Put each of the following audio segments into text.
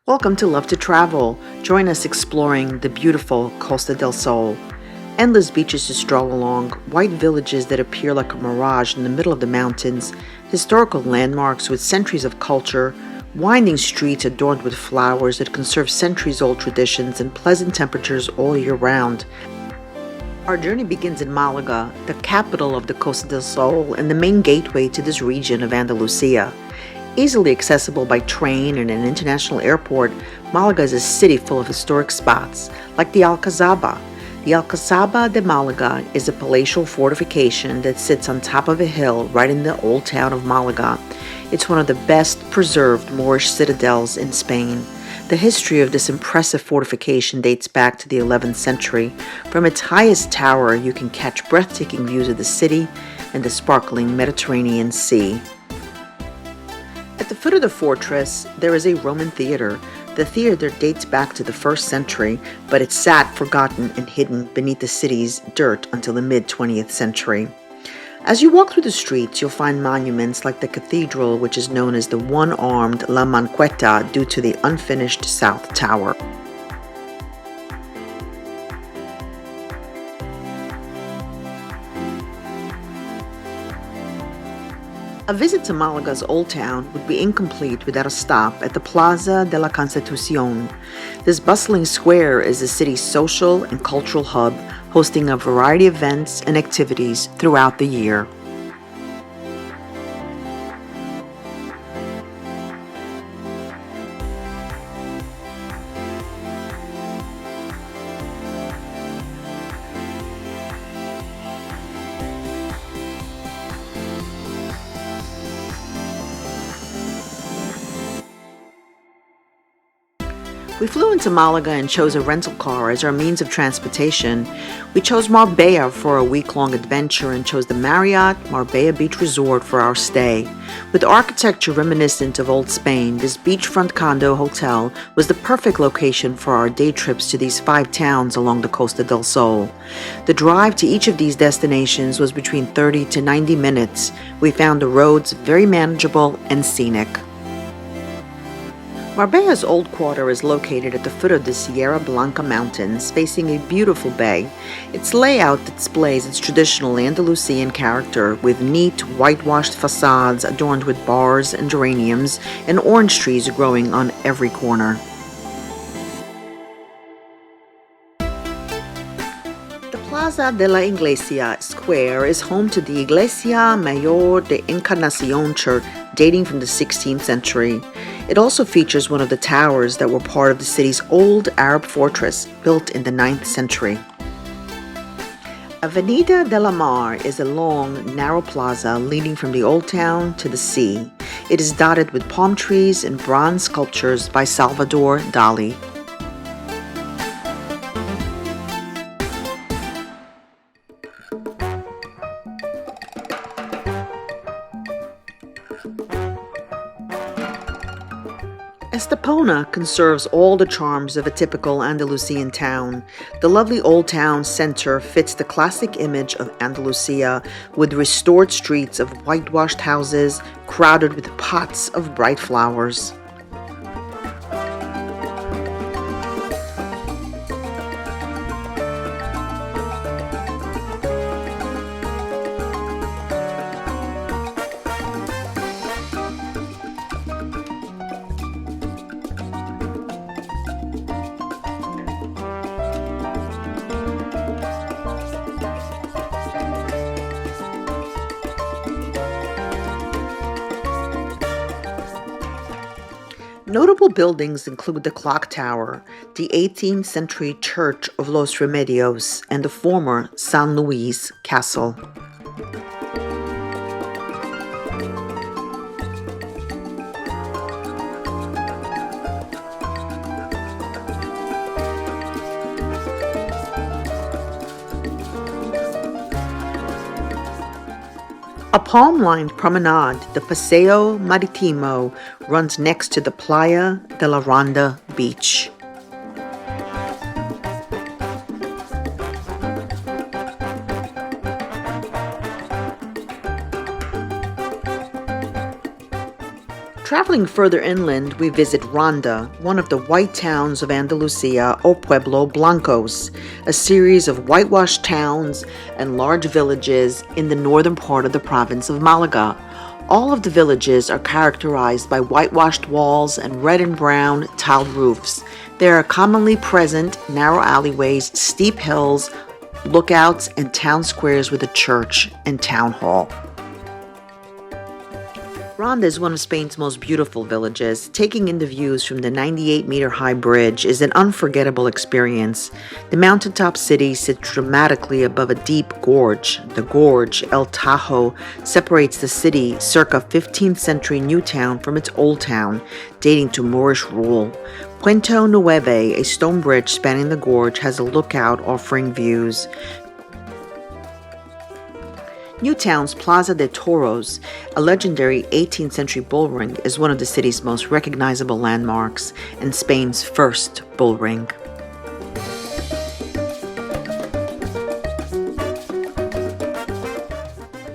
Welcome to Love to Travel. Join us exploring the beautiful Costa del Sol. Endless beaches to stroll along, white villages that appear like a mirage in the middle of the mountains, historical landmarks with centuries of culture, winding streets adorned with flowers that conserve centuries-old traditions, and pleasant temperatures all year round. Our journey begins in Malaga, the capital of the Costa del Sol and the main gateway to this region of Andalusia. Easily accessible by train and an international airport, Malaga is a city full of historic spots, like the Alcazaba. The Alcazaba de Malaga is a palatial fortification that sits on top of a hill right in the old town of Malaga. It's one of the best preserved Moorish citadels in Spain. The history of this impressive fortification dates back to the 11th century. From its highest tower, you can catch breathtaking views of the city and the sparkling Mediterranean Sea. At the foot of the fortress, there is a Roman theater. The theater dates back to the 1st century, but it sat forgotten and hidden beneath the city's dirt until the mid-20th century. As you walk through the streets, you'll find monuments like the cathedral, which is known as the one-armed La Manqueta due to the unfinished South Tower. A visit to Malaga's Old Town would be incomplete without a stop at the Plaza de la Constitución. This bustling square is the city's social and cultural hub, hosting a variety of events and activities throughout the year. We flew into Malaga and chose a rental car as our means of transportation. We chose Marbella for a week-long adventure and chose the Marriott Marbella Beach Resort for our stay. With architecture reminiscent of old Spain, this beachfront condo hotel was the perfect location for our day trips to these 5 towns along the Costa del Sol. The drive to each of these destinations was between 30 to 90 minutes. We found the roads very manageable and scenic. Marbella's old quarter is located at the foot of the Sierra Blanca Mountains, facing a beautiful bay. Its layout displays its traditional Andalusian character, with neat, whitewashed facades adorned with bars and geraniums, and orange trees growing on every corner. The Plaza de la Iglesia Square is home to the Iglesia Mayor de Encarnación Church, dating from the 16th century. It also features one of the towers that were part of the city's old Arab fortress, built in the 9th century. Avenida de la Mar is a long, narrow plaza leading from the old town to the sea. It is dotted with palm trees and bronze sculptures by Salvador Dali. Estepona conserves all the charms of a typical Andalusian town. The lovely old town center fits the classic image of Andalusia, with restored streets of whitewashed houses crowded with pots of bright flowers. Notable buildings include the clock tower, the 18th century Church of Los Remedios, and the former San Luis Castle. A palm-lined promenade, the Paseo Maritimo, runs next to the Playa de la Ronda beach. Traveling further inland, we visit Ronda, one of the white towns of Andalusia, or Pueblo Blancos, a series of whitewashed towns and large villages in the northern part of the province of Malaga. All of the villages are characterized by whitewashed walls and red and brown tiled roofs. There are commonly present narrow alleyways, steep hills, lookouts, and town squares with a church and town hall. Ronda is one of Spain's most beautiful villages. Taking in the views from the 98-meter-high bridge is an unforgettable experience. The mountaintop city sits dramatically above a deep gorge. The gorge, El Tajo, separates the city, circa 15th century new town, from its old town, dating to Moorish rule. Puente Nueve, a stone bridge spanning the gorge, has a lookout offering views. Newtown's Plaza de Toros, a legendary 18th century bull ring, is one of the city's most recognizable landmarks and Spain's first bull ring.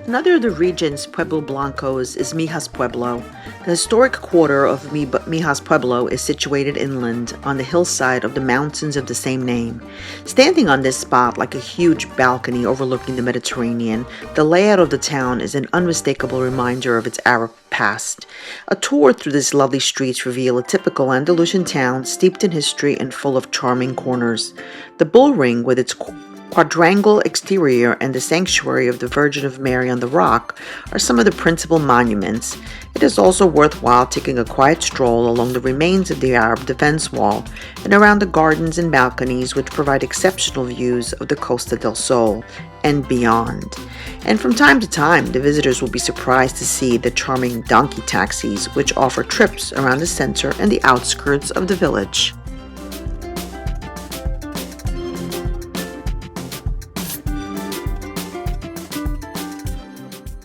Another of the region's Pueblo Blancos is Mijas Pueblo. The historic quarter of Mijas Pueblo is situated inland on the hillside of the mountains of the same name. Standing on this spot like a huge balcony overlooking the Mediterranean, the layout of the town is an unmistakable reminder of its Arab past. A tour through these lovely streets reveals a typical Andalusian town steeped in history and full of charming corners. The bull ring, with its quadrangle exterior, and the sanctuary of the Virgin of Mary on the rock are some of the principal monuments. It is also worthwhile taking a quiet stroll along the remains of the Arab defense wall and around the gardens and balconies, which provide exceptional views of the Costa del Sol and beyond. And from time to time, the visitors will be surprised to see the charming donkey taxis, which offer trips around the center and the outskirts of the village.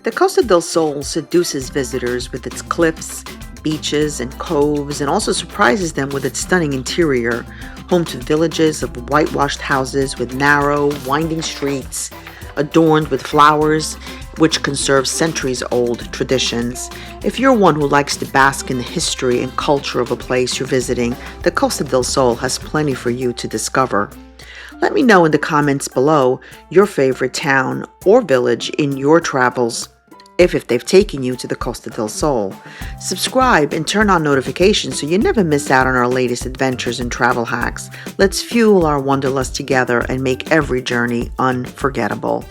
The Costa del Sol seduces visitors with its cliffs, beaches, and coves, and also surprises them with its stunning interior, home to villages of whitewashed houses with narrow, winding streets adorned with flowers, which conserve centuries-old traditions. If you're one who likes to bask in the history and culture of a place you're visiting, the Costa del Sol has plenty for you to discover. Let me know in the comments below your favorite town or village in your travels, if they've taken you to the Costa del Sol. Subscribe and turn on notifications so you never miss out on our latest adventures and travel hacks. Let's fuel our wanderlust together and make every journey unforgettable.